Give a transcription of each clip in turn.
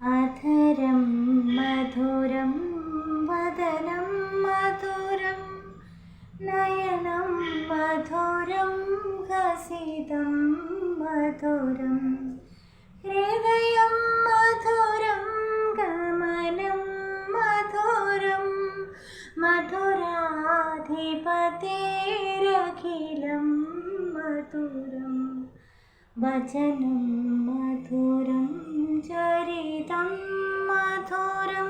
अधरं मधुरं वदनं मधुरं नयनं मधुरं हसितं मधुरं हृदयं मधुरं गमनं मधुरं मधुराधिपतेरखिलं मधुरं वचनं मधुरं चरितं मधुरं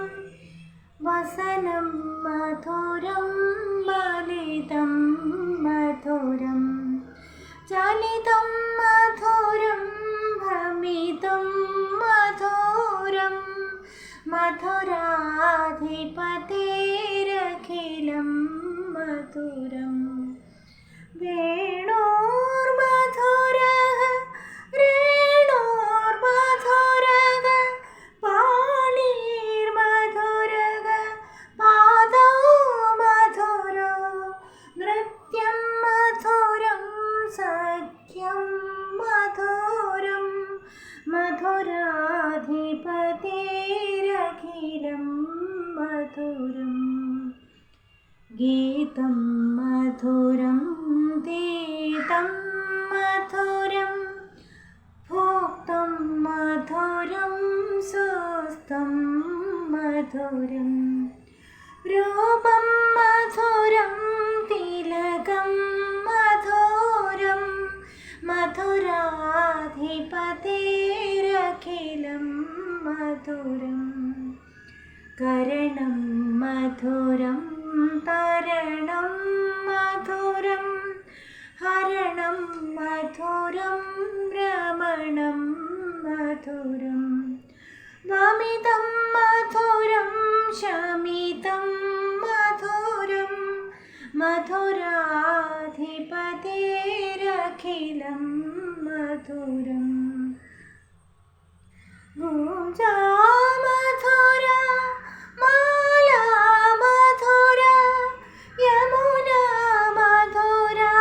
वसनं मधुरं मलितं मधुरं चलितं मधुरं भ्रमितं मधुरं मधुराधिपतेरखिलं मधुरं वेणोर्मधुरः रेणोर्मधुरः पाणिर्मधुरः पादौ मधुरो नृत्यं मधुरं सख्यं मधुरं मधुराधिपतेरखिलं मधुरं गीतं मधुरं गीतं मधुरं भोक्तं मधुरं सुस्थं मधुरं रूपं मधुरं तिलकं मधुरं मधुराधिपतेरखिलं मधुरं करणं मधुरं तरणं मधुरं हरणं मधुरं रमणं मधुरं वमितं मधुरं शमितं मधुरं मधुराधिपतेरखिलं मधुरं गुञ्जा मधुरा माला मधुरा यमुना मधुरा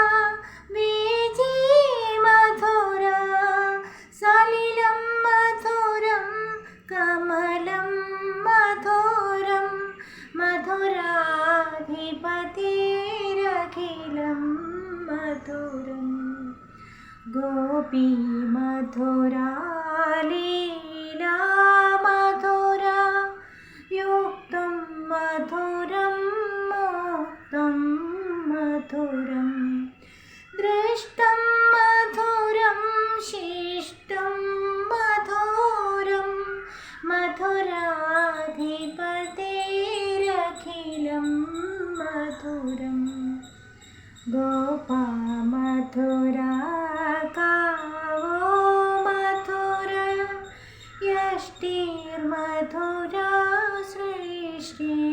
वीथी मधुरा सलिलं मधुरं कमलं मधुरं मधुराधिपतेरखिलं मधुरं गोपी मधुरा लीला मधुरा युक्तं मधुरं मुक्तं मधुरं दृष्टं मधुरं शिष्टं मधुरं मधुराधिपतेरखिलं मधुरं गोपा मधुरा कावो मधुरा यष्टिर्मधुरा सृष्टिर्मधुरा